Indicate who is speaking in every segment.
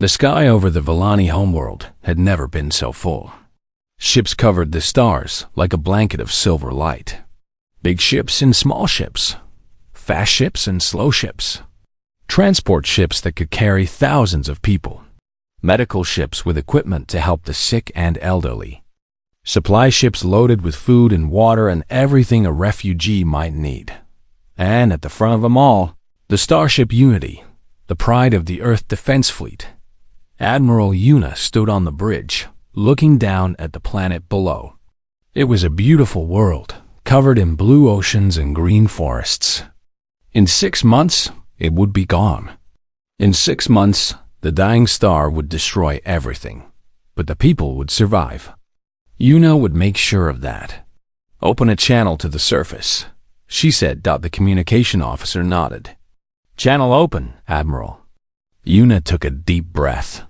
Speaker 1: The sky over the Vellani homeworld had never been so full. Ships covered the stars like a blanket of silver light. Big ships and small ships. Fast ships and slow ships. Transport ships that could carry thousands of people. Medical ships with equipment to help the sick and elderly. Supply ships loaded with food and water and everything a refugee might need. And at the front of them all, the starship Unity, the pride of the Earth Defense Fleet. Admiral Una stood on the bridge, looking down at the planet below. It was a beautiful world, covered in blue oceans and green forests. In 6 months, it would be gone. In 6 months, the dying star would destroy everything, but the people would survive. Una would make sure of that. Open a channel to the surface, she said. The communication officer nodded. Channel open, Admiral. Una took a deep breath.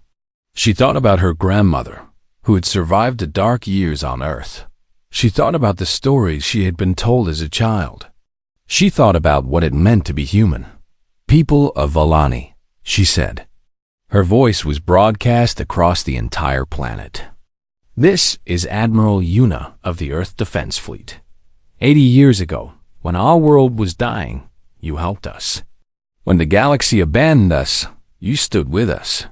Speaker 1: She thought about her grandmother, who had survived the dark years on Earth. She thought about the stories she had been told as a child. She thought about what it meant to be human. People of Vellani, she said. Her voice was broadcast across the entire planet. This is Admiral Una of the Earth Defense Fleet. 80 years ago, when our world was dying, you helped us. When the galaxy abandoned us, you stood with us.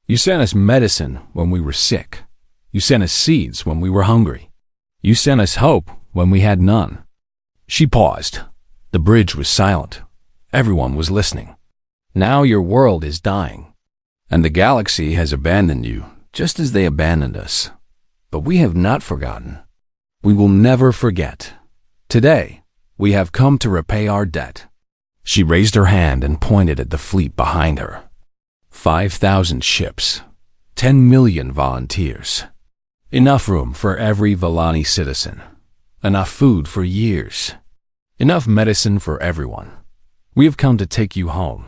Speaker 1: You sent us medicine when we were sick. You sent us seeds when we were hungry. You sent us hope when we had none. She paused. The bridge was silent. Everyone was listening. Now your world is dying, and the galaxy has abandoned you, just as they abandoned us. But we have not forgotten. We will never forget. Today, we have come to repay our debt. She raised her hand and pointed at the fleet behind her. 5,000 ships, 10 million volunteers. Enough room for every Vellani citizen. Enough food for years. Enough medicine for everyone. We have come to take you home.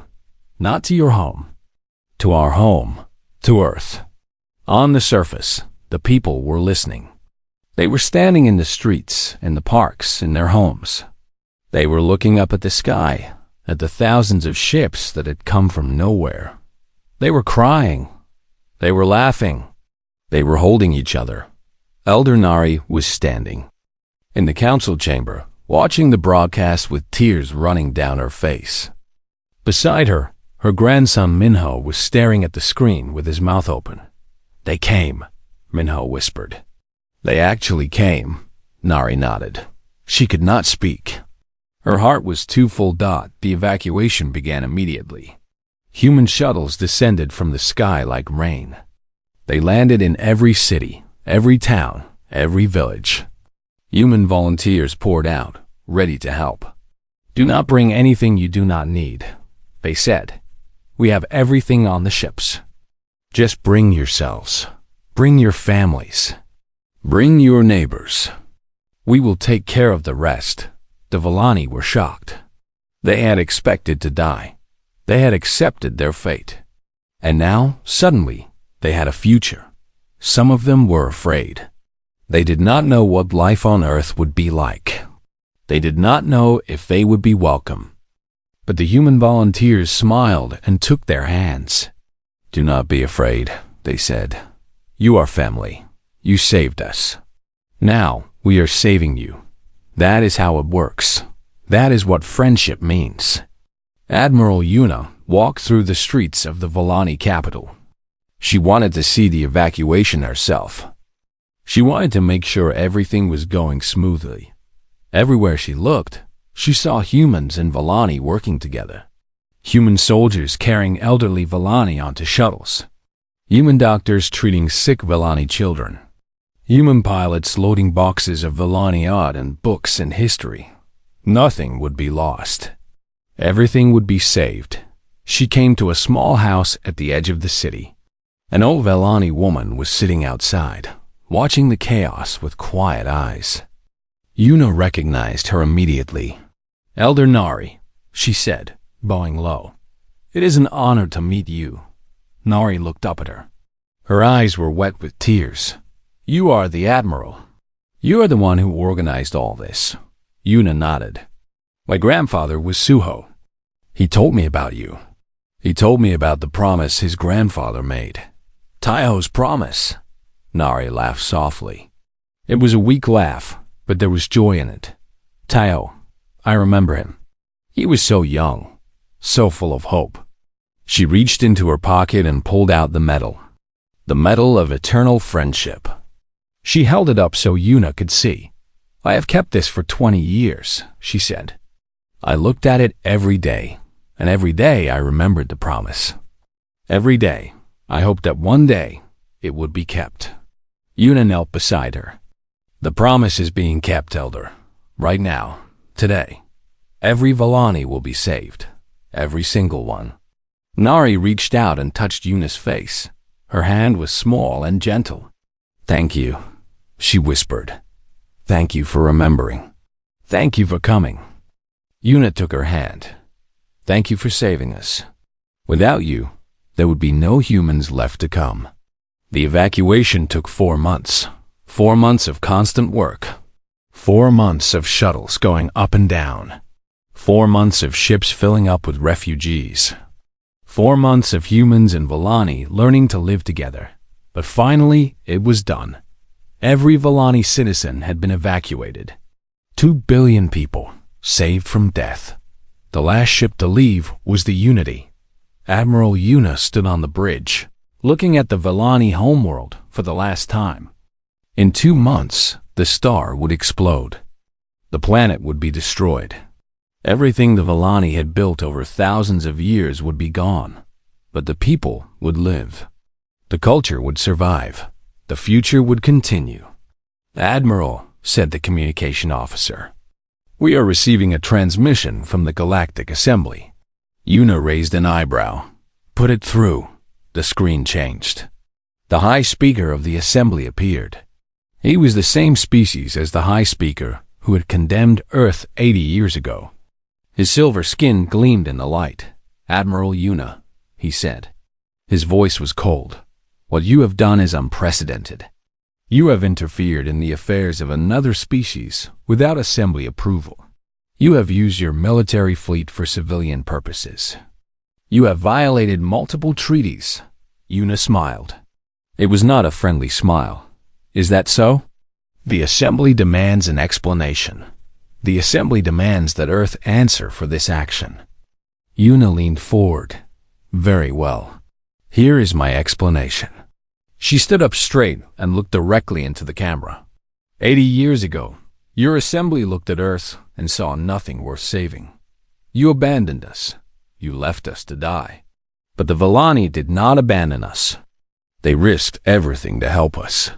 Speaker 1: Not to your home. To our home. To Earth. On the surface, the people were listening. They were standing in the streets, in the parks, in their homes. They were looking up at the sky, at the thousands of ships that had come from nowhere. They were crying. They were laughing. They were holding each other. Elder Nari was standing in the council chamber, watching the broadcast with tears running down her face. Beside her, her grandson Minho was staring at the screen with his mouth open. They came, Minho whispered. They actually came, Nari nodded. She could not speak. Her heart was too full. The evacuation began immediately. Human shuttles descended from the sky like rain. They landed in every city, every town, every village. Human volunteers poured out, ready to help. Do not bring anything you do not need, they said. We have everything on the ships. Just bring yourselves. Bring your families. Bring your neighbors. We will take care of the rest. The Vellani were shocked. They had expected to die. They had accepted their fate. And now, suddenly, they had a future. Some of them were afraid. They did not know what life on Earth would be like. They did not know if they would be welcome. But the human volunteers smiled and took their hands. Do not be afraid, they said. You are family. You saved us. Now we are saving you. That is how it works. That is what friendship means. Admiral Una walked through the streets of the Vellani capital. She wanted to see the evacuation herself. She wanted to make sure everything was going smoothly. Everywhere she looked, she saw humans and Vellani working together. Human soldiers carrying elderly Vellani onto shuttles. Human doctors treating sick Vellani children. Human pilots loading boxes of Vellani art and books and history. Nothing would be lost. Everything would be saved. She came to a small house at the edge of the city. An old Vellani woman was sitting outside, watching the chaos with quiet eyes. Una recognized her immediately. Elder Nari, she said, bowing low. It is an honor to meet you. Nari looked up at her. Her eyes were wet with tears. You are the Admiral. You are the one who organized all this. Una nodded. My grandfather was Suho. He told me about you. He told me about the promise his grandfather made. Taiho's promise. Nari laughed softly. It was a weak laugh, but there was joy in it. Taiho, I remember him. He was so young, so full of hope. She reached into her pocket and pulled out the medal. The medal of eternal friendship. She held it up so Yuna could see. I have kept this for 20 years, she said. I looked at it every day, and every day I remembered the promise. Every day, I hoped that one day it would be kept. Yuna knelt beside her. The promise is being kept, Elder. Right now, today. Every Vallani will be saved. Every single one. Nari reached out and touched Yuna's face. Her hand was small and gentle. Thank you, she whispered. Thank you for remembering. Thank you for coming. Yuna took her hand. Thank you for saving us. Without you, there would be no humans left to come. The evacuation took 4 months. 4 months of constant work. 4 months of shuttles going up and down. 4 months of ships filling up with refugees. 4 months of humans and Vallani learning to live together. But finally, it was done. Every Vallani citizen had been evacuated. 2 billion people saved from death. The last ship to leave was the Unity. Admiral Yuna stood on the bridge, looking at the Vallani homeworld for the last time. In 2 months, the star would explode. The planet would be destroyed. Everything the Vallani had built over thousands of years would be gone. But the people would live. The culture would survive. The future would continue. Admiral, said the communication officer, we are receiving a transmission from the Galactic Assembly. Yuna raised an eyebrow. Put it through. The screen changed. The High Speaker of the Assembly appeared. He was the same species as the High Speaker who had condemned Earth 80 years ago. His silver skin gleamed in the light. Admiral Yuna, he said. His voice was cold. What you have done is unprecedented. You have interfered in the affairs of another species without Assembly approval. You have used your military fleet for civilian purposes. You have violated multiple treaties. Yuna smiled. It was not a friendly smile. Is that so? The Assembly demands an explanation. The Assembly demands that Earth answer for this action. Yuna leaned forward. Very well. Here is my explanation. She stood up straight and looked directly into the camera. 80 years ago, your Assembly looked at Earth and saw nothing worth saving. You abandoned us. You left us to die. But the Vallani did not abandon us. They risked everything to help us.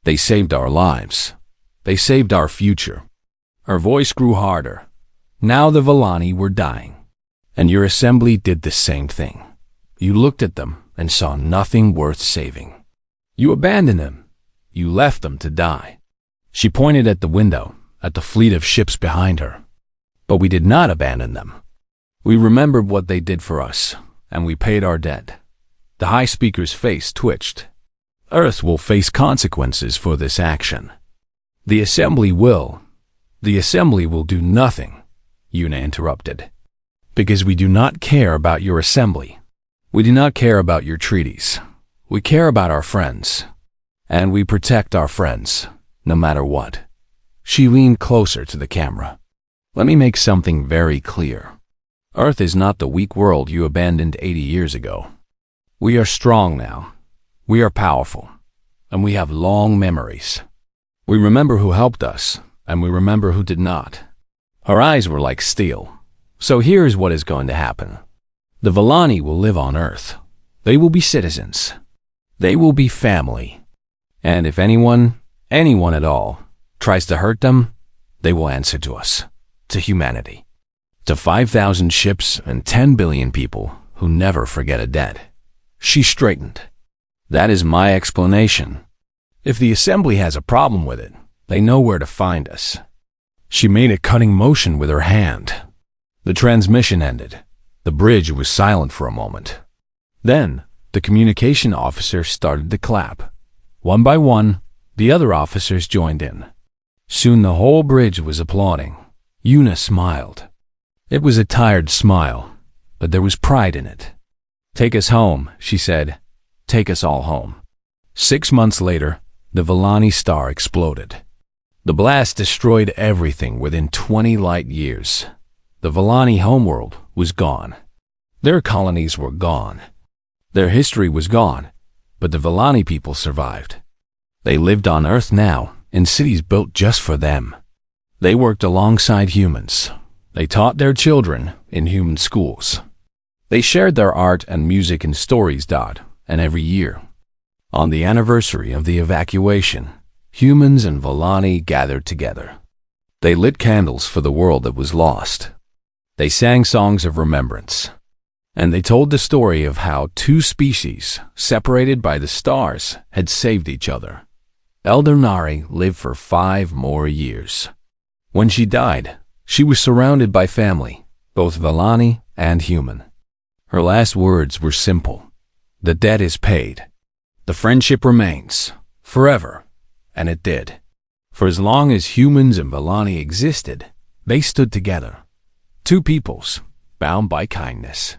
Speaker 1: They saved our lives. They saved our future. Her voice grew harder. Now the Vallani were dying. And your Assembly did the same thing. You looked at them and saw nothing worth saving. You abandoned them. You left them to die. She pointed at the window, at the fleet of ships behind her. But we did not abandon them. We remembered what they did for us, and we paid our debt. The High Speaker's face twitched. Earth will face consequences for this action. The Assembly will do nothing, Yuna interrupted. Because we do not care about your Assembly. We do not care about your treaties. We care about our friends. And we protect our friends, no matter what. She leaned closer to the camera. Let me make something very clear. Earth is not the weak world you abandoned 80 years ago. We are strong now. We are powerful. And we have long memories. We remember who helped us, and we remember who did not. Her eyes were like steel. So here's what is going to happen. The Vallani will live on Earth. They will be citizens. They will be family. And if anyone at all, tries to hurt them, they will answer to us, to humanity, to 5,000 ships and 10 billion people who never forget a debt. She straightened. That is my explanation. If the Assembly has a problem with it, they know where to find us. She made a cutting motion with her hand. The transmission ended. The bridge was silent for a moment. Then, the communication officer started to clap. One by one, the other officers joined in. Soon the whole bridge was applauding. Yuna smiled. It was a tired smile, but there was pride in it. "Take us home," she said. "Take us all home." 6 months later, the Volani star exploded. The blast destroyed everything within 20 light years. The Volani homeworld was gone. Their colonies were gone. Their history was gone, but the Volani people survived. They lived on Earth now, in cities built just for them. They worked alongside humans. They taught their children in human schools. They shared their art and music in stories. And every year, on the anniversary of the evacuation, humans and Volani gathered together. They lit candles for the world that was lost. They sang songs of remembrance. And they told the story of how two species, separated by the stars, had saved each other. Elder Nari lived for 5 more years. When she died, she was surrounded by family, both Volani and human. Her last words were simple. The debt is paid. The friendship remains, forever. And it did. For as long as humans and Volani existed, they stood together. Two peoples, bound by kindness.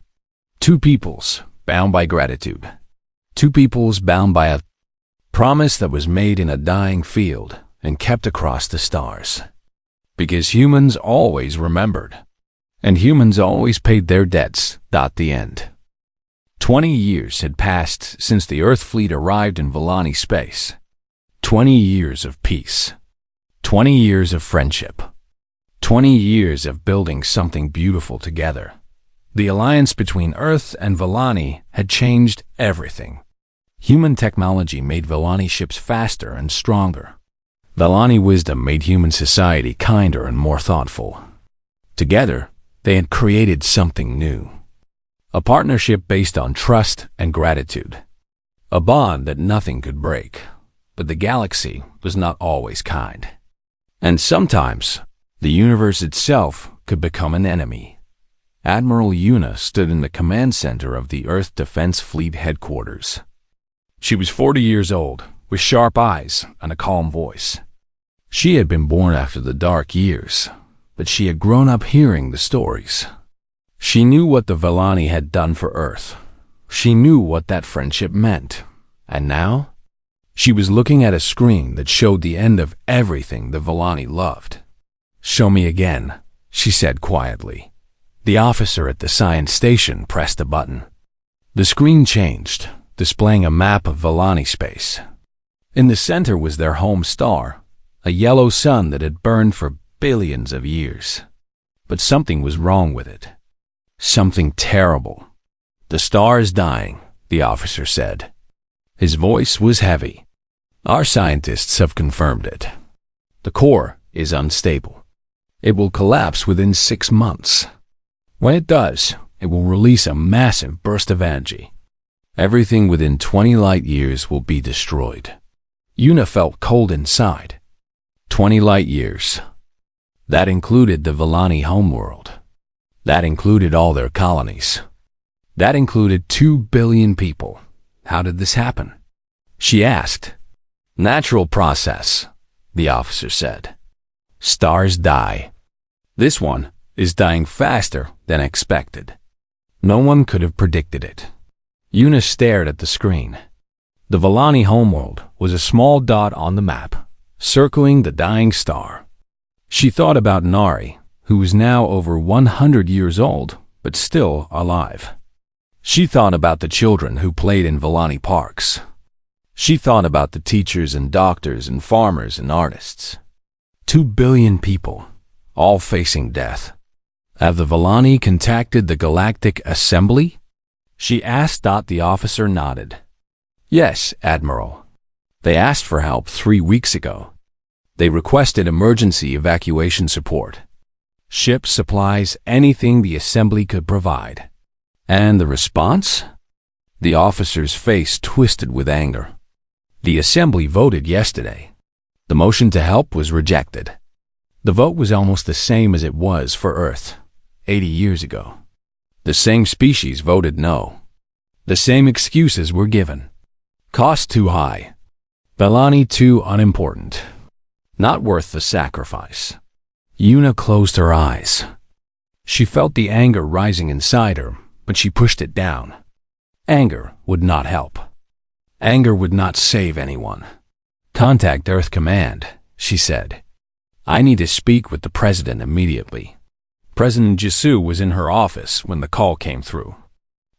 Speaker 1: Two peoples, bound by gratitude. Two peoples bound by a promise that was made in a dying field and kept across the stars. Because humans always remembered. And humans always paid their debts. The end. 20 years had passed since the Earth fleet arrived in Volani space. 20 years of peace. 20 years of friendship. 20 years of building something beautiful together. The alliance between Earth and Volani had changed everything. Human technology made Volani ships faster and stronger. Volani wisdom made human society kinder and more thoughtful. Together, they had created something new. A partnership based on trust and gratitude. A bond that nothing could break. But the galaxy was not always kind. And sometimes, the universe itself could become an enemy. Admiral Yuna stood in the command center of the Earth Defense Fleet headquarters. She was 40 years old, with sharp eyes and a calm voice. She had been born after the dark years, but she had grown up hearing the stories. She knew what the Volani had done for Earth. She knew what that friendship meant. And now, she was looking at a screen that showed the end of everything the Volani loved. "Show me again," she said quietly. The officer at the science station pressed a button. The screen changed, displaying a map of Volani space. In the center was their home star, a yellow sun that had burned for billions of years. But something was wrong with it. Something terrible. "The star is dying," the officer said. His voice was heavy. "Our scientists have confirmed it. The core is unstable. It will collapse within 6 months. When it does, it will release a massive burst of energy. Everything within 20 light years will be destroyed." Yuna felt cold inside. 20 light years. That included the Volani homeworld. That included all their colonies. That included 2 billion people. How did this happen? She asked. "Natural process," the officer said. "Stars die. This one is dying faster than expected. No one could have predicted it." Yuna stared at the screen. The Volani homeworld was a small dot on the map, circling the dying star. She thought about Nari, who was now over 100 years old, but still alive. She thought about the children who played in Volani parks. She thought about the teachers and doctors and farmers and artists. 2 billion people, all facing death. Have the Volani contacted the Galactic Assembly? She asked. The officer nodded. "Yes, Admiral. They asked for help 3 weeks ago. They requested emergency evacuation support. Ships, supplies, anything the Assembly could provide." "And the response?" The officer's face twisted with anger. "The Assembly voted yesterday. The motion to help was rejected. The vote was almost the same as it was for Earth 80 years ago. The same species voted no. The same excuses were given. Cost too high. Volani too unimportant. Not worth the sacrifice." Yuna closed her eyes. She felt the anger rising inside her, but she pushed it down. Anger would not help. Anger would not save anyone. Contact Earth Command, she said. I need to speak with the president immediately. President Jisoo was in her office when the call came through.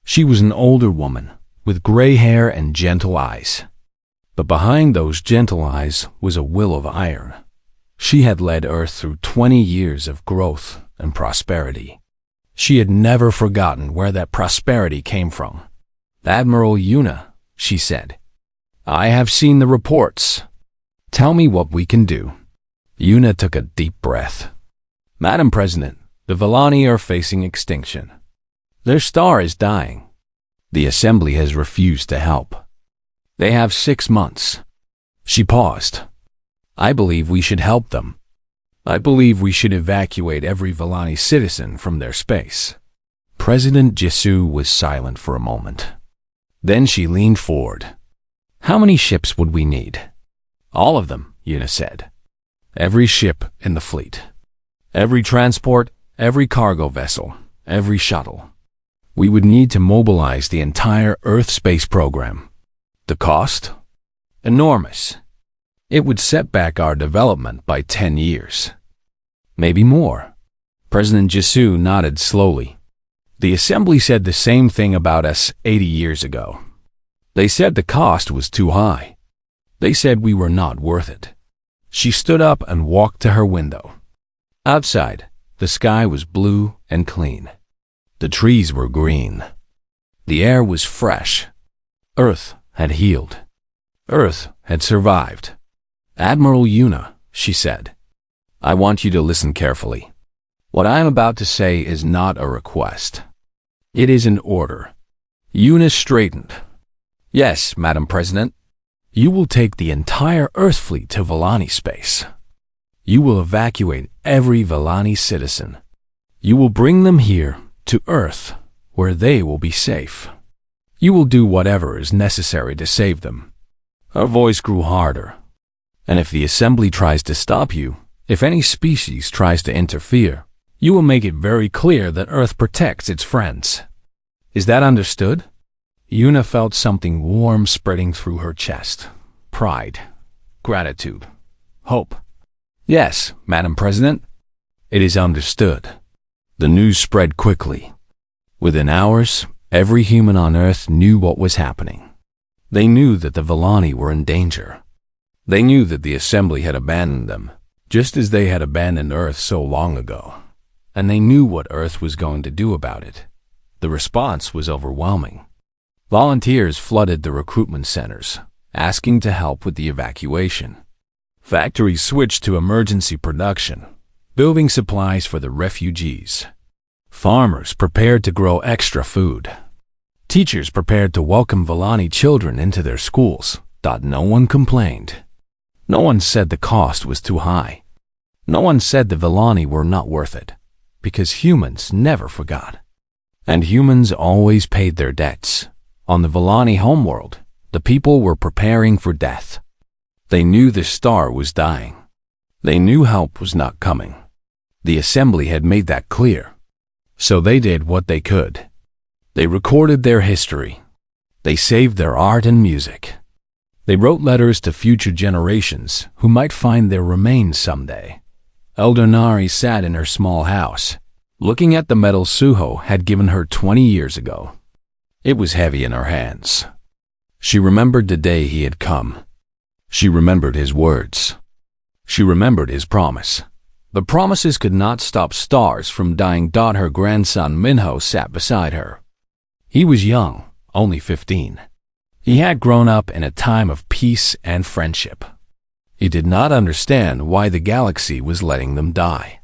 Speaker 1: She was an older woman with gray hair and gentle eyes. But behind those gentle eyes was a will of iron. She had led Earth through 20 years of growth and prosperity. She had never forgotten where that prosperity came from. Admiral Yuna, she said, I have seen the reports. Tell me what we can do. Yuna took a deep breath. Madam President, the Vellani are facing extinction. Their star is dying. The Assembly has refused to help. They have 6 months. She paused. I believe we should help them. I believe we should evacuate every Vellani citizen from their space. President Jisoo was silent for a moment. Then she leaned forward. How many ships would we need? All of them, Yuna said. Every ship in the fleet. Every transport, every cargo vessel, every shuttle. We would need to mobilize the entire Earth space program. The cost? Enormous. It would set back our development by 10 years. Maybe more. President Jisoo nodded slowly. The Assembly said the same thing about us 80 years ago. They said the cost was too high. They said we were not worth it. She stood up and walked to her window. Outside, the sky was blue and clean. The trees were green. The air was fresh. Earth had healed. Earth had survived. Admiral Yuna, she said, I want you to listen carefully. What I am about to say is not a request. It is an order. Yuna straightened. Yes, Madam President. You will take the entire Earth fleet to Vellani space. You will evacuate every Vellani citizen. You will bring them here to Earth, where they will be safe. You will do whatever is necessary to save them. Her voice grew harder. And if the Assembly tries to stop you, if any species tries to interfere, you will make it very clear that Earth protects its friends. Is that understood? Yuna felt something warm spreading through her chest. Pride, gratitude, hope. Yes, Madam President. It is understood. The news spread quickly. Within hours, every human on Earth knew what was happening. They knew that the Vellani were in danger. They knew that the Assembly had abandoned them, just as they had abandoned Earth so long ago. And they knew what Earth was going to do about it. The response was overwhelming. Volunteers flooded the recruitment centers, asking to help with the evacuation. Factories switched to emergency production, building supplies for the refugees. Farmers prepared to grow extra food. Teachers prepared to welcome Vellani children into their schools. No one complained. No one said the cost was too high. No one said the Vellani were not worth it, because humans never forgot. And humans always paid their debts. On the Vellani homeworld, the people were preparing for death. They knew the star was dying. They knew help was not coming. The Assembly had made that clear. So they did what they could. They recorded their history. They saved their art and music. They wrote letters to future generations who might find their remains someday. Elder Nari sat in her small house, looking at the medal Suho had given her 20 years ago. It was heavy in her hands. She remembered the day he had come. She remembered his words. She remembered his promise. The promises could not stop stars from dying. Her grandson Minho sat beside her. He was young, only 15. He had grown up in a time of peace and friendship. He did not understand why the galaxy was letting them die.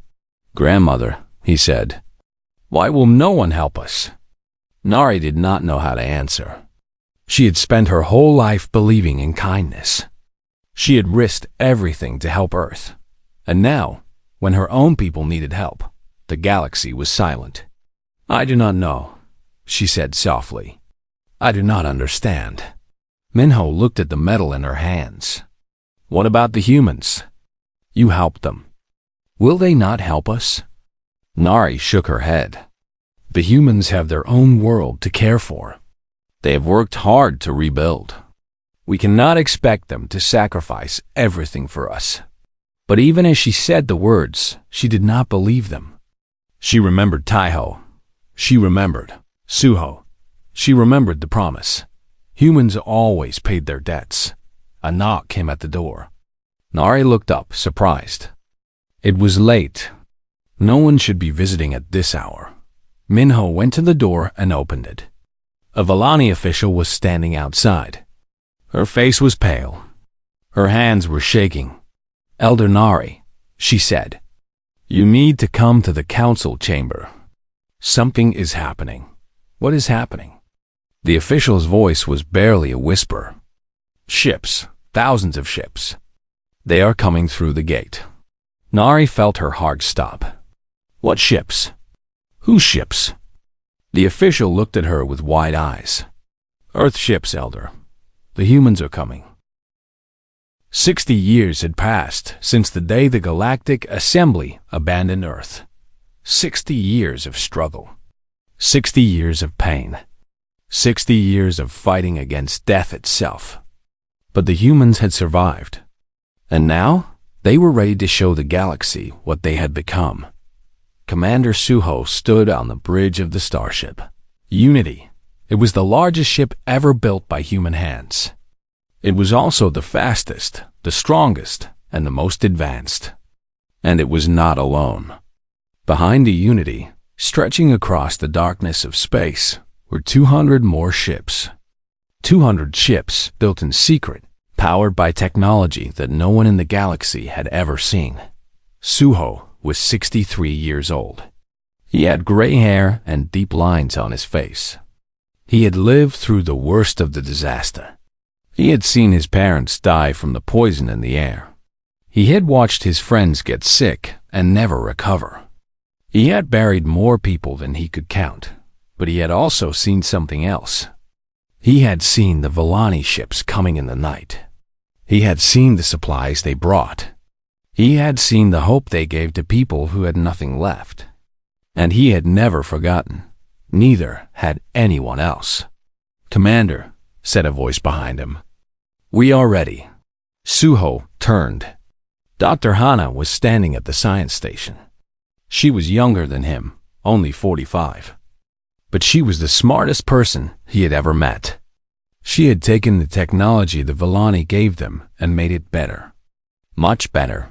Speaker 1: Grandmother, he said, why will no one help us? Nari did not know how to answer. She had spent her whole life believing in kindness. She had risked everything to help Earth. And now, when her own people needed help, the galaxy was silent. I do not know, she said softly. I do not understand. Minho looked at the medal in her hands. What about the humans? You helped them. Will they not help us? Nari shook her head. The humans have their own world to care for. They have worked hard to rebuild. We cannot expect them to sacrifice everything for us." But even as she said the words, she did not believe them. She remembered Taiho. She remembered Suho. She remembered the promise. Humans always paid their debts. A knock came at the door. Nari looked up, surprised. It was late. No one should be visiting at this hour. Minho went to the door and opened it. A Valani official was standing outside. Her face was pale. Her hands were shaking. "Elder Nari," she said, "you need to come to the council chamber. Something is happening." "What is happening?" The official's voice was barely a whisper. "Ships, thousands of ships. They are coming through the gate." Nari felt her heart stop. "What ships? Whose ships?" The official looked at her with wide eyes. "Earth ships, Elder. The humans are coming." 60 years had passed since the day the Galactic Assembly abandoned Earth. 60 years of struggle. 60 years of pain. 60 years of fighting against death itself. But the humans had survived. And now, they were ready to show the galaxy what they had become. Commander Suho stood on the bridge of the starship. Unity. It was the largest ship ever built by human hands. It was also the fastest, the strongest, and the most advanced. And it was not alone. Behind the Unity, stretching across the darkness of space, were 200 more ships. 200 ships built in secret, powered by technology that no one in the galaxy had ever seen. Suho was 63 years old. He had gray hair and deep lines on his face. He had lived through the worst of the disaster. He had seen his parents die from the poison in the air. He had watched his friends get sick and never recover. He had buried more people than he could count, but he had also seen something else. He had seen the Valani ships coming in the night. He had seen the supplies they brought. He had seen the hope they gave to people who had nothing left. And he had never forgotten. Neither had anyone else. "Commander," said a voice behind him. "We are ready." Suho turned. Dr. Hana was standing at the science station. She was younger than him, only 45. But she was the smartest person he had ever met. She had taken the technology the Valani gave them and made it better. Much better.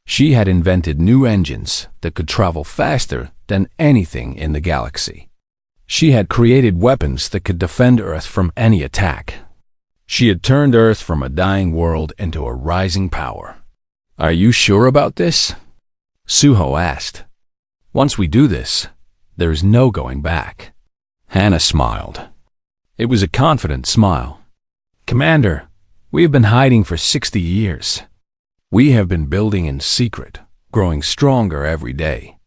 Speaker 1: She had invented new engines that could travel faster than anything in the galaxy. She had created weapons that could defend Earth from any attack. She had turned Earth from a dying world into a rising power. "Are you sure about this?" Suho asked. "Once we do this, there is no going back." Hannah smiled. It was a confident smile. "Commander, we have been hiding for 60 years. We have been building in secret, growing stronger every day.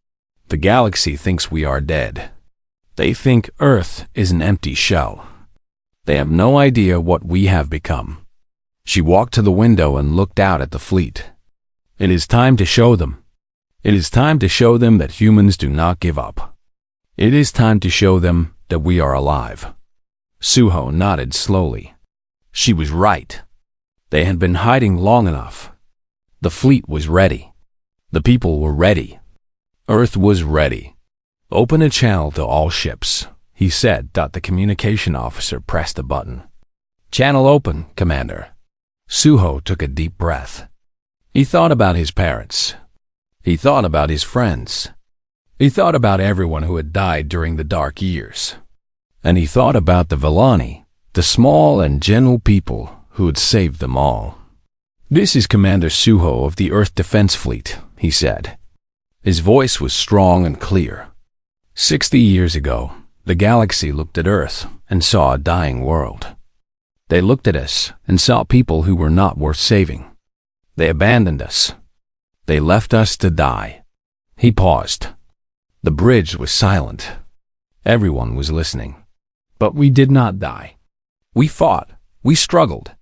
Speaker 1: The galaxy thinks we are dead. They think Earth is an empty shell. They have no idea what we have become." She walked to the window and looked out at the fleet. "It is time to show them. It is time to show them that humans do not give up. It is time to show them that we are alive." Suho nodded slowly. She was right. They had been hiding long enough. The fleet was ready. The people were ready. Earth was ready. "Open a channel to all ships," he said. The communication officer pressed a button. "Channel open, Commander." Suho took a deep breath. He thought about his parents. He thought about his friends. He thought about everyone who had died during the dark years. And he thought about the Valani, the small and gentle people who had saved them all. "This is Commander Suho of the Earth Defense Fleet," he said. His voice was strong and clear. 60 years ago, the galaxy looked at Earth and saw a dying world. They looked at us and saw people who were not worth saving. They abandoned us. They left us to die. He paused. The bridge was silent. Everyone was listening. But we did not die. We fought. We struggled.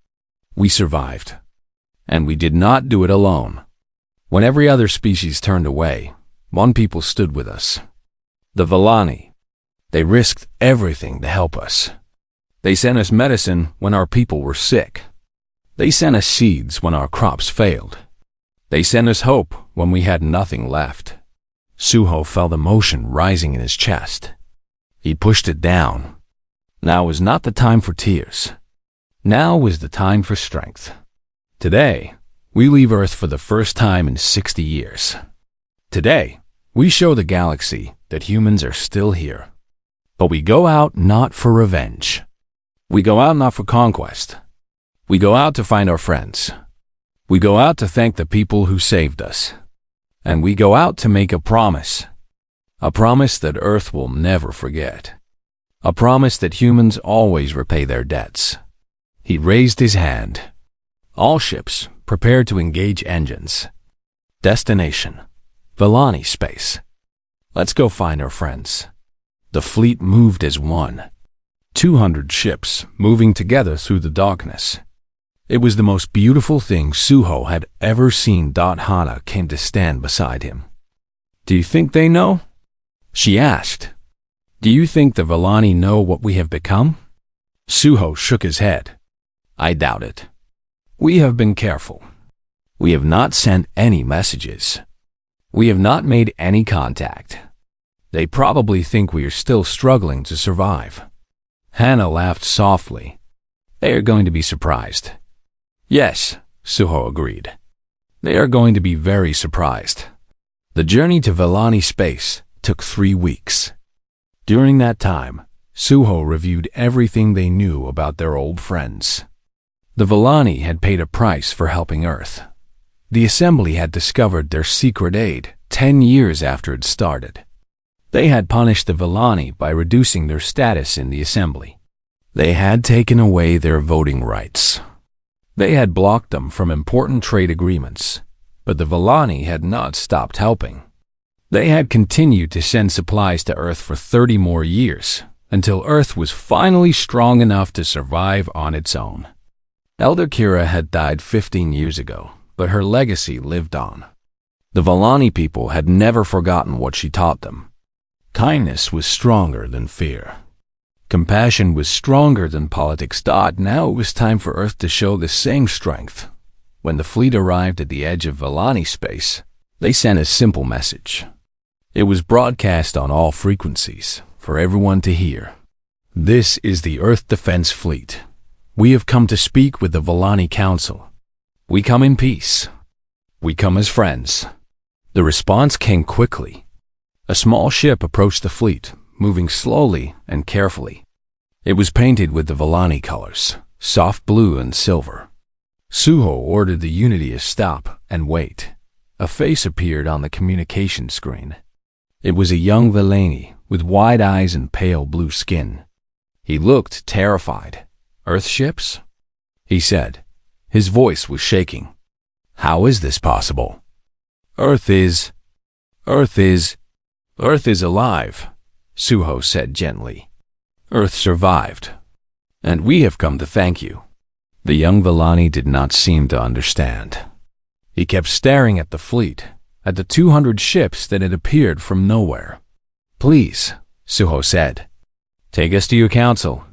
Speaker 1: We survived. And we did not do it alone. When every other species turned away, one people stood with us. The Valani. They risked everything to help us. They sent us medicine when our people were sick. They sent us seeds when our crops failed. They sent us hope when we had nothing left. Suho felt emotion rising in his chest. He pushed it down. Now was not the time for tears. Now was the time for strength. Today, we leave Earth for the first time in 60 years. Today, we show the galaxy that humans are still here. But we go out not for revenge. We go out not for conquest. We go out to find our friends. We go out to thank the people who saved us. And we go out to make a promise. A promise that Earth will never forget. A promise that humans always repay their debts. He raised his hand. All ships prepare to engage engines. Destination: Vellani space. Let's go find our friends. The fleet moved as one. 200 ships moving together through the darkness. It was the most beautiful thing Suho had ever seen. Hana came to stand beside him. "Do you think they know?" she asked. "Do you think the Vellani know what we have become?" Suho shook his head. "I doubt it. We have been careful. We have not sent any messages. We have not made any contact. They probably think we are still struggling to survive." Hannah laughed softly. "They are going to be surprised." "Yes," Suho agreed. "They are going to be very surprised." The journey to Vellani space took 3 weeks. During that time, Suho reviewed everything they knew about their old friends. The Vellani had paid a price for helping Earth. The Assembly had discovered their secret aid 10 years after it started. They had punished the Vellani by reducing their status in the Assembly. They had taken away their voting rights. They had blocked them from important trade agreements, but the Vellani had not stopped helping. They had continued to send supplies to Earth for 30 more years, until Earth was finally strong enough to survive on its own. Elder Kira had died 15 years ago, but her legacy lived on. The Vellani people had never forgotten what she taught them. Kindness was stronger than fear. Compassion was stronger than politics. Now it was time for Earth to show the same strength. When the fleet arrived at the edge of Vellani space, they sent a simple message. It was broadcast on all frequencies for everyone to hear. "This is the Earth Defense Fleet. We have come to speak with the Vellani Council. We come in peace. We come as friends." The response came quickly. A small ship approached the fleet, moving slowly and carefully. It was painted with the Vellani colors, soft blue and silver. Suho ordered the Unity to stop and wait. A face appeared on the communication screen. It was a young Vellani with wide eyes and pale blue skin. He looked terrified. "Earth ships?" he said. His voice was shaking. "How is this possible?" Earth is alive," Suho said gently. "Earth survived, and we have come to thank you." The young Vellani did not seem to understand. He kept staring at the fleet, at the 200 ships that had appeared from nowhere. "Please," Suho said, "take us to your council.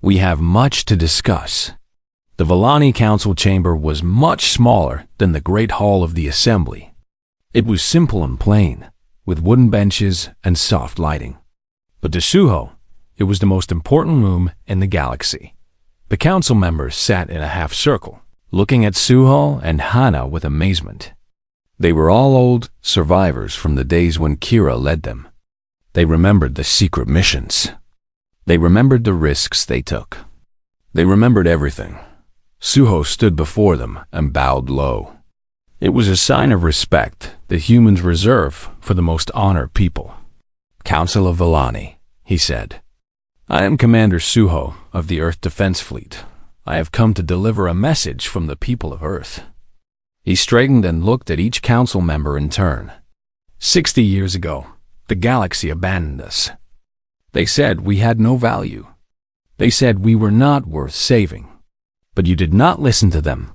Speaker 1: We have much to discuss." The Vellani council chamber was much smaller than the great hall of the assembly. It was simple and plain, with wooden benches and soft lighting. But to Suho, it was the most important room in the galaxy. The council members sat in a half circle, looking at Suho and Hana with amazement. They were all old survivors from the days when Kira led them. They remembered the secret missions. They remembered the risks they took. They remembered everything. Suho stood before them and bowed low. It was a sign of respect that humans reserve for the most honored people. "Council of Vellani," he said. "I am Commander Suho of the Earth Defense Fleet. I have come to deliver a message from the people of Earth." He straightened and looked at each council member in turn. 60 years ago, the galaxy abandoned us. They said we had no value. They said we were not worth saving. But you did not listen to them.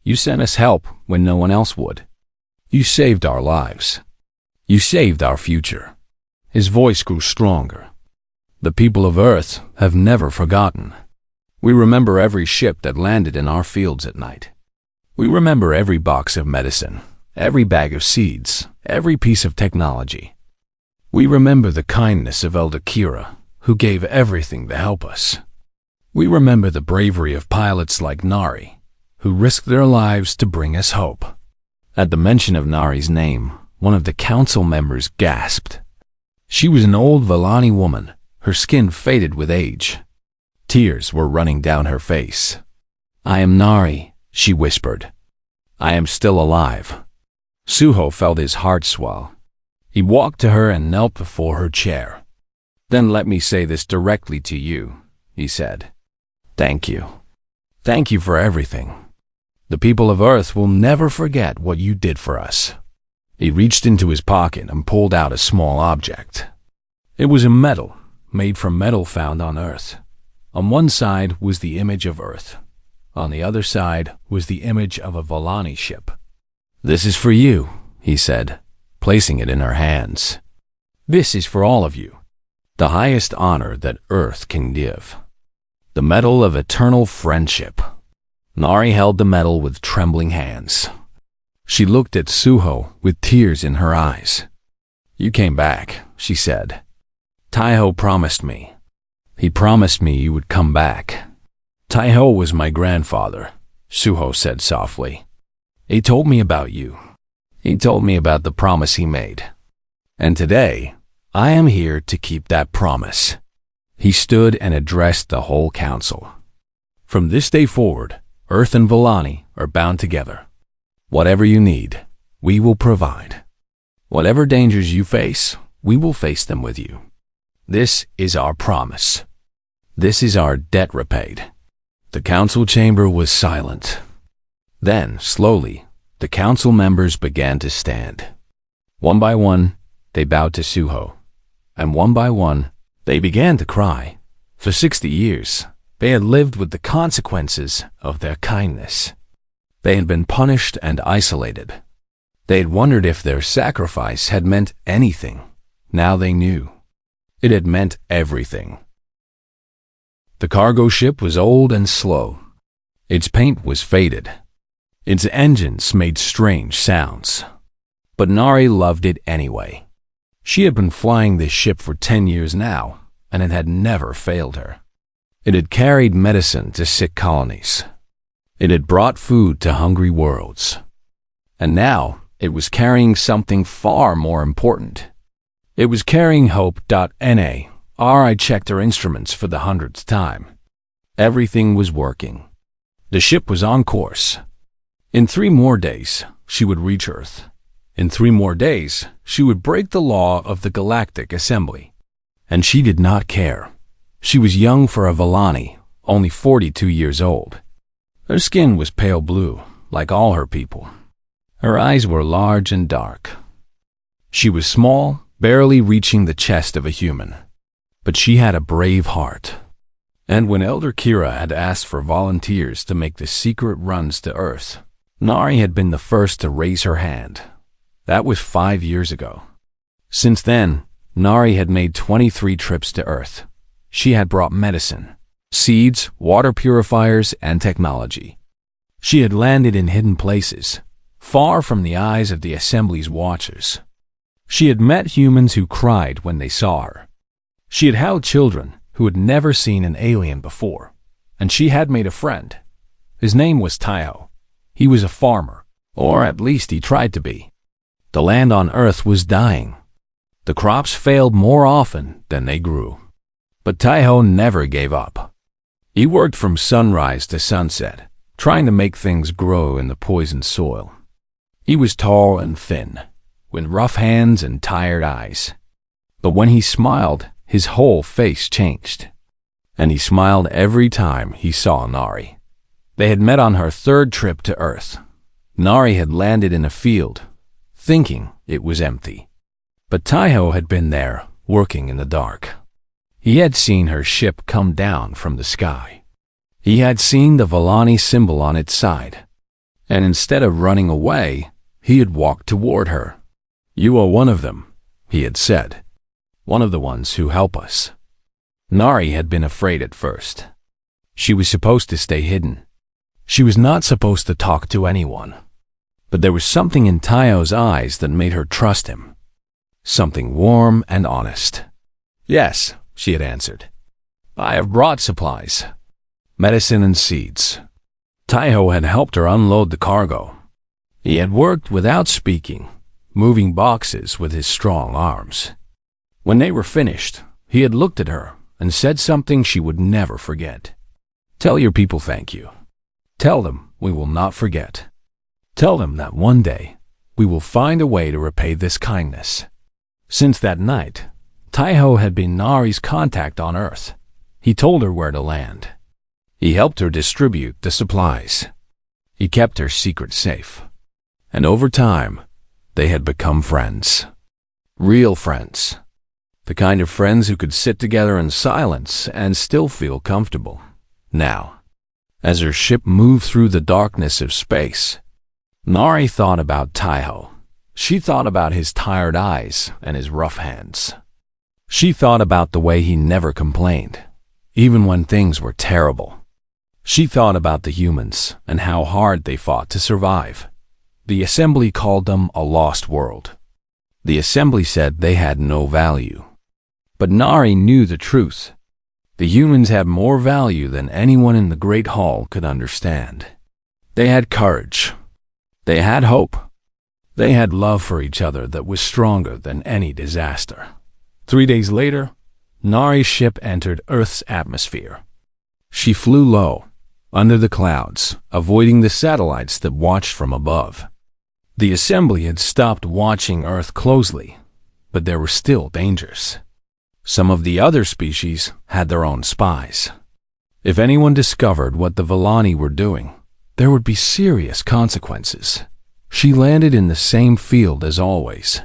Speaker 1: You sent us help when no one else would. You saved our lives. You saved our future. His voice grew stronger. The people of Earth have never forgotten. We remember every ship that landed in our fields at night. We remember every box of medicine, every bag of seeds, every piece of technology. We remember the kindness of Elder Kira, who gave everything to help us. We remember the bravery of pilots like Nari, who risked their lives to bring us hope. At the mention of Nari's name, one of the council members gasped. She was an old Vellani woman, her skin faded with age. Tears were running down her face. "I am Nari," she whispered. "I am still alive." Suho felt his heart swell. He walked to her and knelt before her chair. "Then let me say this directly to you," he said. "Thank you. Thank you for everything. The people of Earth will never forget what you did for us." He reached into his pocket and pulled out a small object. It was a medal, made from metal found on Earth. On one side was the image of Earth. On the other side was the image of a Vellani ship. "This is for you," he said, placing it in her hands. "This is for all of you. The highest honor that Earth can give. The Medal of Eternal Friendship." Nari held the medal with trembling hands. She looked at Suho with tears in her eyes. "You came back," she said. "Taiho promised me. He promised me you would come back." "Taiho was my grandfather," Suho said softly. "He told me about you. He told me about the promise he made. And today, I am here to keep that promise." He stood and addressed the whole council. "From this day forward, Earth and Vellani are bound together. Whatever you need, we will provide. Whatever dangers you face, we will face them with you. This is our promise. This is our debt repaid." The council chamber was silent. Then, slowly, the council members began to stand. One by one, they bowed to Suho, and one by one, they began to cry. For 60 years, they had lived with the consequences of their kindness. They had been punished and isolated. They had wondered if their sacrifice had meant anything. Now they knew. It had meant everything. The cargo ship was old and slow. Its paint was faded. Its engines made strange sounds. But Nari loved it anyway. She had been flying this ship for 10 years now, and it had never failed her. It had carried medicine to sick colonies. It had brought food to hungry worlds. And now it was carrying something far more important. It was carrying hope.na. I checked her instruments for the 100th time. Everything was working. The ship was on course. In 3 more days, she would reach Earth. In 3 more days, she would break the law of the Galactic Assembly. And she did not care. She was young for a Vellani, only 42 years old. Her skin was pale blue, like all her people. Her eyes were large and dark. She was small, barely reaching the chest of a human. But she had a brave heart. And when Elder Kira had asked for volunteers to make the secret runs to Earth, Nari had been the first to raise her hand. That was 5 years ago. Since then, Nari had made 23 trips to Earth. She had brought medicine, seeds, water purifiers, and technology. She had landed in hidden places, far from the eyes of the Assembly's watchers. She had met humans who cried when they saw her. She had held children who had never seen an alien before, and she had made a friend. His name was Taiho. He was a farmer, or at least he tried to be. The land on Earth was dying. The crops failed more often than they grew. But Taiho never gave up. He worked from sunrise to sunset, trying to make things grow in the poisoned soil. He was tall and thin, with rough hands and tired eyes. But when he smiled, his whole face changed. And he smiled every time he saw Nari. They had met on her 3rd trip to Earth. Nari had landed in a field, thinking it was empty. But Taiho had been there, working in the dark. He had seen her ship come down from the sky. He had seen the Vellani symbol on its side. And instead of running away, he had walked toward her. "You are one of them," he had said. "One of the ones who help us." Nari had been afraid at first. She was supposed to stay hidden. She was not supposed to talk to anyone. But there was something in Taiho's eyes that made her trust him. Something warm and honest. "Yes," she had answered. "I have brought supplies. Medicine and seeds." Taiho had helped her unload the cargo. He had worked without speaking, moving boxes with his strong arms. When they were finished, he had looked at her and said something she would never forget. "Tell your people thank you. Tell them we will not forget. Tell them that one day we will find a way to repay this kindness." Since that night, Taiho had been Nari's contact on Earth. He told her where to land. He helped her distribute the supplies. He kept her secret safe. And over time, they had become friends. Real friends. The kind of friends who could sit together in silence and still feel comfortable. Now, as her ship moved through the darkness of space, Nari thought about Taiho. She thought about his tired eyes and his rough hands. She thought about the way he never complained, even when things were terrible. She thought about the humans and how hard they fought to survive. The assembly called them a lost world. The assembly said they had no value. But Nari knew the truth. The humans had more value than anyone in the Great Hall could understand. They had courage. They had hope. They had love for each other that was stronger than any disaster. 3 days later, Nari's ship entered Earth's atmosphere. She flew low, under the clouds, avoiding the satellites that watched from above. The assembly had stopped watching Earth closely, but there were still dangers. Some of the other species had their own spies. If anyone discovered what the Villani were doing, there would be serious consequences. She landed in the same field as always.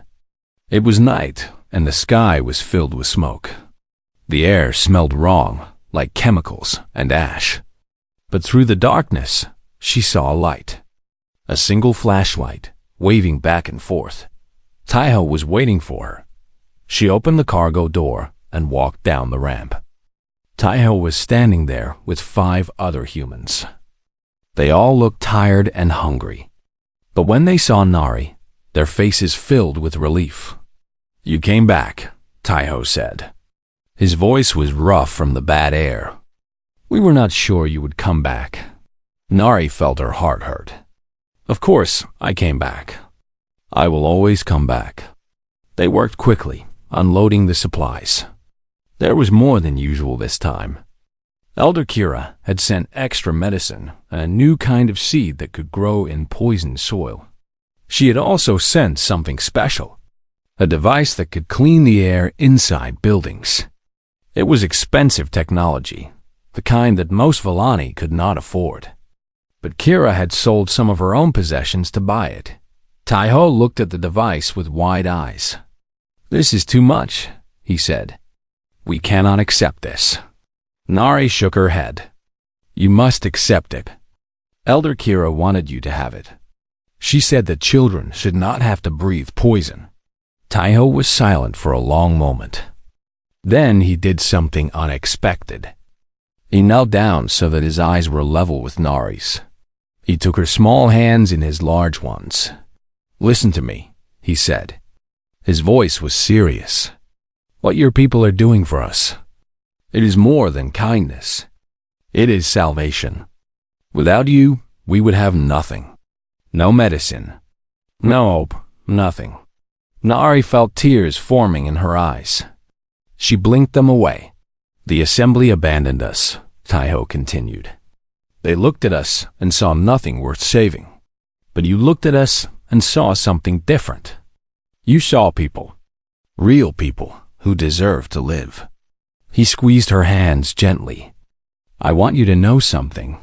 Speaker 1: It was night, and the sky was filled with smoke. The air smelled wrong, like chemicals and ash. But through the darkness, she saw a light. A single flashlight, waving back and forth. Taiho was waiting for her. She opened the cargo door and walked down the ramp. Taiho was standing there with 5 other humans. They all looked tired and hungry. But when they saw Nari, their faces filled with relief. "You came back," Taiho said. His voice was rough from the bad air. "We were not sure you would come back." Nari felt her heart hurt. "Of course, I came back. I will always come back." They worked quickly, unloading the supplies. There was more than usual this time. Elder Kira had sent extra medicine and a new kind of seed that could grow in poisoned soil. She had also sent something special, a device that could clean the air inside buildings. It was expensive technology, the kind that most Villani could not afford. But Kira had sold some of her own possessions to buy it. Taiho looked at the device with wide eyes. "This is too much," he said. "We cannot accept this." Nari shook her head. "You must accept it. Elder Kira wanted you to have it. She said that children should not have to breathe poison." Taiho was silent for a long moment. Then he did something unexpected. He knelt down so that his eyes were level with Nari's. He took her small hands in his large ones. "Listen to me," he said. His voice was serious. "What your people are doing for us, it is more than kindness. It is salvation. Without you, we would have nothing. No medicine. No hope. Nothing." Nari felt tears forming in her eyes. She blinked them away. "The assembly abandoned us," Taiho continued. "They looked at us and saw nothing worth saving. But you looked at us and saw something different. You saw people. Real people who deserve to live." He squeezed her hands gently. "I want you to know something.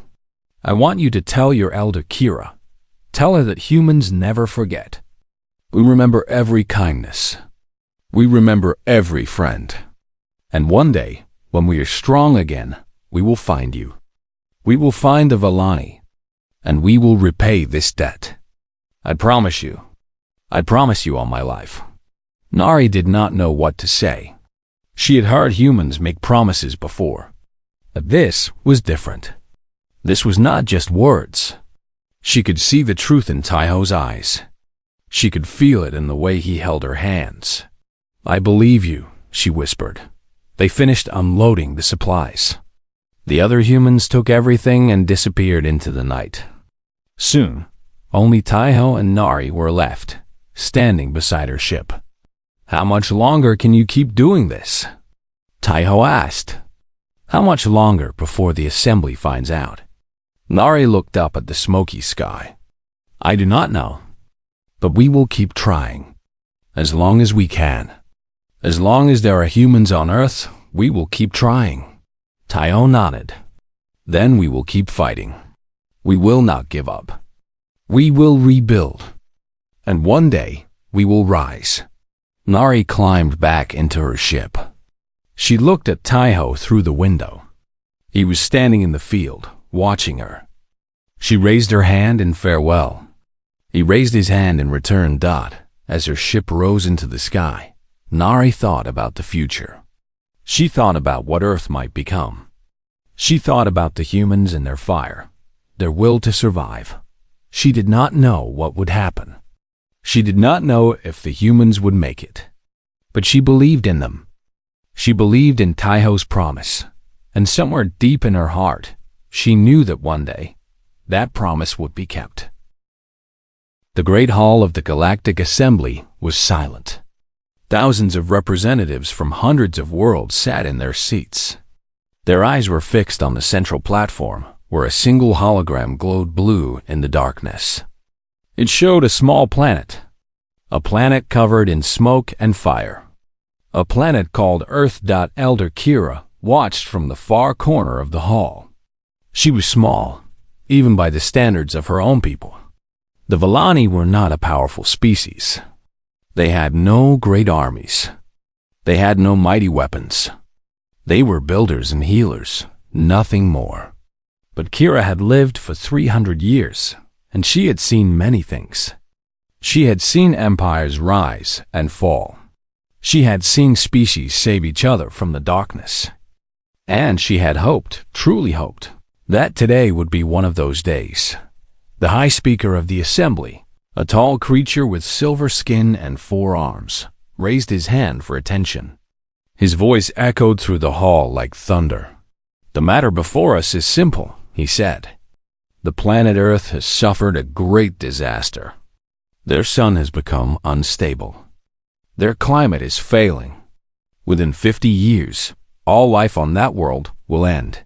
Speaker 1: I want you to tell your elder Kira. Tell her that humans never forget. We remember every kindness. We remember every friend. And one day, when we are strong again, we will find you. We will find the Villani, and we will repay this debt. I promise you. I promise you all my life." Nari did not know what to say. She had heard humans make promises before, but this was different. This was not just words. She could see the truth in Taiho's eyes. She could feel it in the way he held her hands. "I believe you," she whispered. They finished unloading the supplies. The other humans took everything and disappeared into the night. Soon, only Taiho and Nari were left, standing beside her ship. "How much longer can you keep doing this?" Taiho asked. "How much longer before the assembly finds out?" Nari looked up at the smoky sky. "I do not know, but we will keep trying. As long as we can. As long as there are humans on Earth, we will keep trying." Taiho nodded. "Then we will keep fighting. We will not give up. We will rebuild. And one day, we will rise." Nari climbed back into her ship. She looked at Taiho through the window. He was standing in the field, watching her. She raised her hand in farewell. He raised his hand in return. As her ship rose into the sky, Nari thought about the future. She thought about what Earth might become. She thought about the humans and their fire, their will to survive. She did not know what would happen. She did not know if the humans would make it. But she believed in them. She believed in Taiho's promise, and somewhere deep in her heart, she knew that one day, that promise would be kept. The great hall of the Galactic Assembly was silent. Thousands of representatives from hundreds of worlds sat in their seats. Their eyes were fixed on the central platform, where a single hologram glowed blue in the darkness. It showed a small planet, a planet covered in smoke and fire. A planet called Earth. Elder Kira watched from the far corner of the hall. She was small, even by the standards of her own people. The Villani were not a powerful species. They had no great armies. They had no mighty weapons. They were builders and healers, nothing more. But Kira had lived for 300 years, and she had seen many things. She had seen empires rise and fall. She had seen species save each other from the darkness. And she had hoped, truly hoped, that today would be one of those days. The High Speaker of the Assembly, a tall creature with silver skin and 4 arms, raised his hand for attention. His voice echoed through the hall like thunder. "The matter before us is simple," he said. "The planet Earth has suffered a great disaster. Their sun has become unstable. Their climate is failing. Within 50 years, all life on that world will end.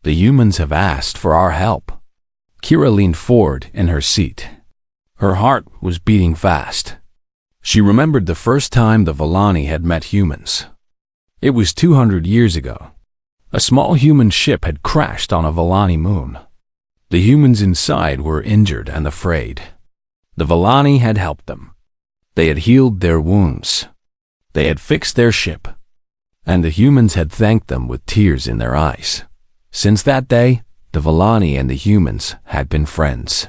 Speaker 1: The humans have asked for our help." Kira leaned forward in her seat. Her heart was beating fast. She remembered the first time the Villani had met humans. It was 200 years ago. A small human ship had crashed on a Villani moon. The humans inside were injured and afraid. The Villani had helped them. They had healed their wounds. They had fixed their ship. And the humans had thanked them with tears in their eyes. Since that day, the Villani and the humans had been friends.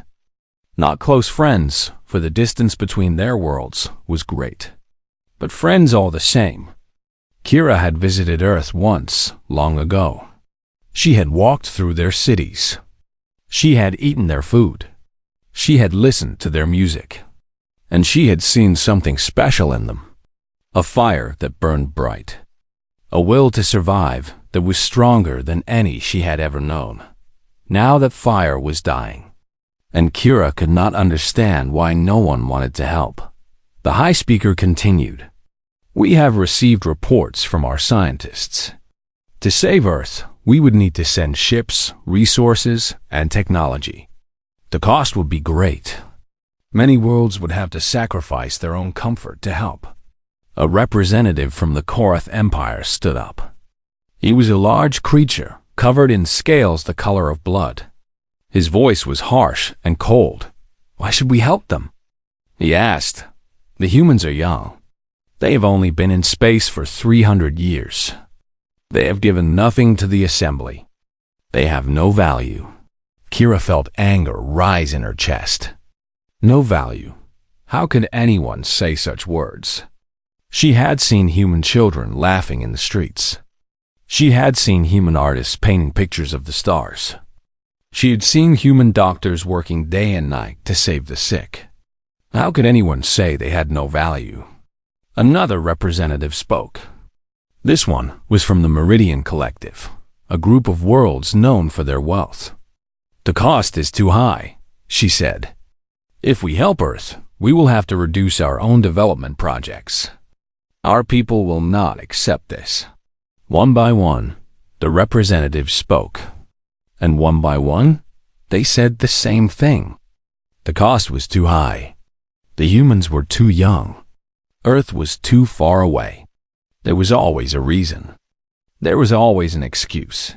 Speaker 1: Not close friends, for the distance between their worlds was great. But friends all the same. Kira had visited Earth once, long ago. She had walked through their cities. She had eaten their food. She had listened to their music. And she had seen something special in them. A fire that burned bright. A will to survive that was stronger than any she had ever known. Now that fire was dying. And Kira could not understand why no one wanted to help. The High Speaker continued. "We have received reports from our scientists. To save Earth, we would need to send ships, resources, and technology. The cost would be great. Many worlds would have to sacrifice their own comfort to help." A representative from the Korath Empire stood up. He was a large creature, covered in scales the color of blood. His voice was harsh and cold. "Why should we help them?" he asked. "The humans are young. They have only been in space for 300 years. They have given nothing to the Assembly. They have no value." Kira felt anger rise in her chest. No value. How could anyone say such words? She had seen human children laughing in the streets. She had seen human artists painting pictures of the stars. She had seen human doctors working day and night to save the sick. How could anyone say they had no value? Another representative spoke. This one was from the Meridian Collective, a group of worlds known for their wealth. The cost is too high, she said. If we help Earth, we will have to reduce our own development projects. Our people will not accept this. One by one, the representatives spoke. And one by one, they said the same thing. The cost was too high. The humans were too young. Earth was too far away. There was always a reason. There was always an excuse.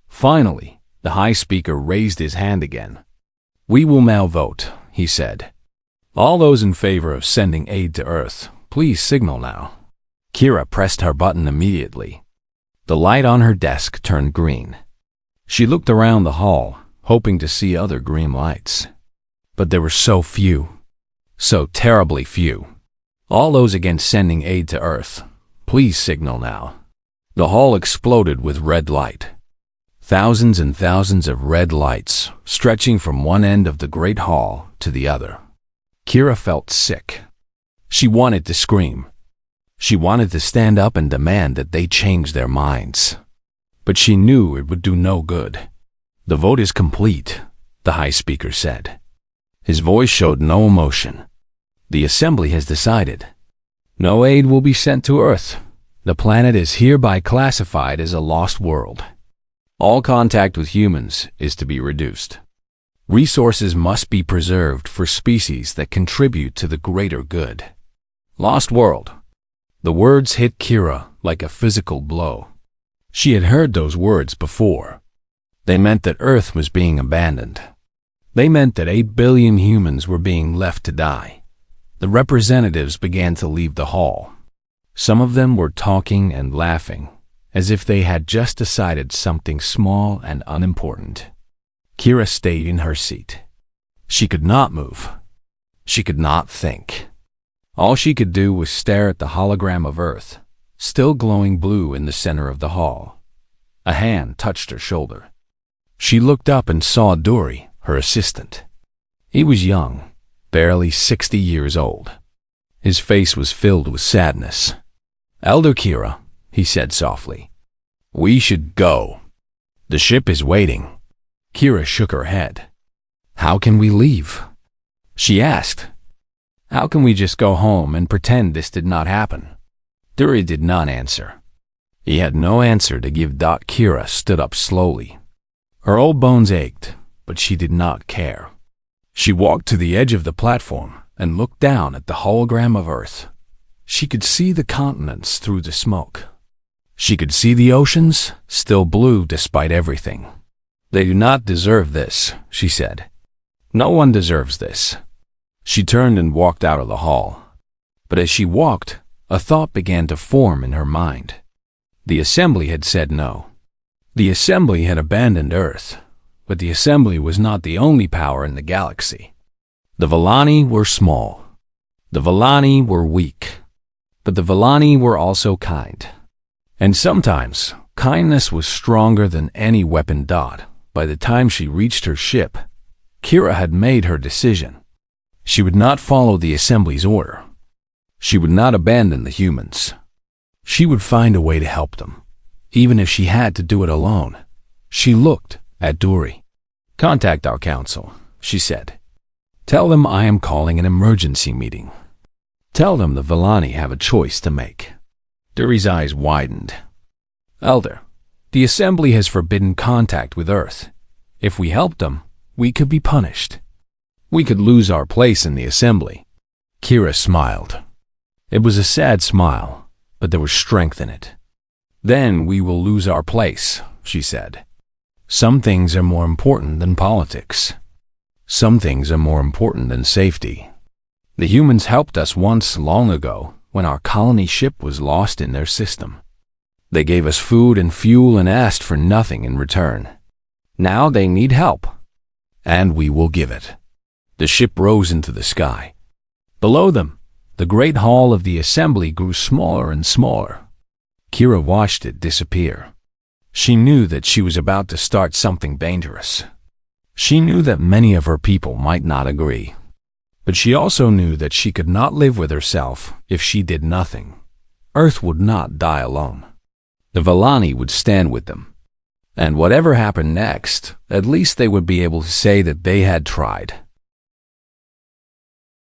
Speaker 1: Finally, the High Speaker raised his hand again. We will now vote, he said. All those in favor of sending aid to Earth, please signal now. Kira pressed her button immediately. The light on her desk turned green. She looked around the hall, hoping to see other green lights. But there were so few. So terribly few. All those against sending aid to Earth, please signal now. The hall exploded with red light. Thousands and thousands of red lights stretching from one end of the great hall to the other. Kira felt sick. She wanted to scream. She wanted to stand up and demand that they change their minds. But she knew it would do no good. The vote is complete, the High Speaker said. His voice showed no emotion. The Assembly has decided. No aid will be sent to Earth. The planet is hereby classified as a lost world. All contact with humans is to be reduced. Resources must be preserved for species that contribute to the greater good. Lost world. The words hit Kira like a physical blow. She had heard those words before. They meant that Earth was being abandoned. They meant that 8 billion humans were being left to die. The representatives began to leave the hall. Some of them were talking and laughing, as if they had just decided something small and unimportant. Kira stayed in her seat. She could not move. She could not think. All she could do was stare at the hologram of Earth, still glowing blue in the center of the hall. A hand touched her shoulder. She looked up and saw Dory, her assistant. He was young, barely 60 years old. His face was filled with sadness. Elder Kira, he said softly, we should go. The ship is waiting. Kira shook her head. How can we leave? She asked. How can we just go home and pretend this did not happen? Dury did not answer. He had no answer to give. Kira stood up slowly. Her old bones ached, but she did not care. She walked to the edge of the platform and looked down at the hologram of Earth. She could see the continents through the smoke. She could see the oceans, still blue despite everything. They do not deserve this, she said. No one deserves this. She turned and walked out of the hall. But as she walked, a thought began to form in her mind. The Assembly had said no. The Assembly had abandoned Earth, but the Assembly was not the only power in the galaxy. The Villani were small. The Villani were weak. But the Villani were also kind. And sometimes, kindness was stronger than any weapon. By the time she reached her ship, Kira had made her decision. She would not follow the Assembly's order. She would not abandon the humans. She would find a way to help them, even if she had to do it alone. She looked at Dory. Contact our council, she said. Tell them I am calling an emergency meeting. Tell them the Villani have a choice to make. Dury's eyes widened. Elder, the Assembly has forbidden contact with Earth. If we helped them, we could be punished. We could lose our place in the Assembly. Kira smiled. It was a sad smile, but there was strength in it. Then we will lose our place, she said. Some things are more important than politics. Some things are more important than safety. The humans helped us once long ago when our colony ship was lost in their system. They gave us food and fuel and asked for nothing in return. Now they need help, and we will give it. The ship rose into the sky. Below them, The great hall of the assembly grew smaller and smaller. Kira watched it disappear. She knew that she was about to start something dangerous. She knew that many of her people might not agree. But she also knew that she could not live with herself if she did nothing. Earth would not die alone. The Vellani would stand with them. And whatever happened next, at least they would be able to say that they had tried.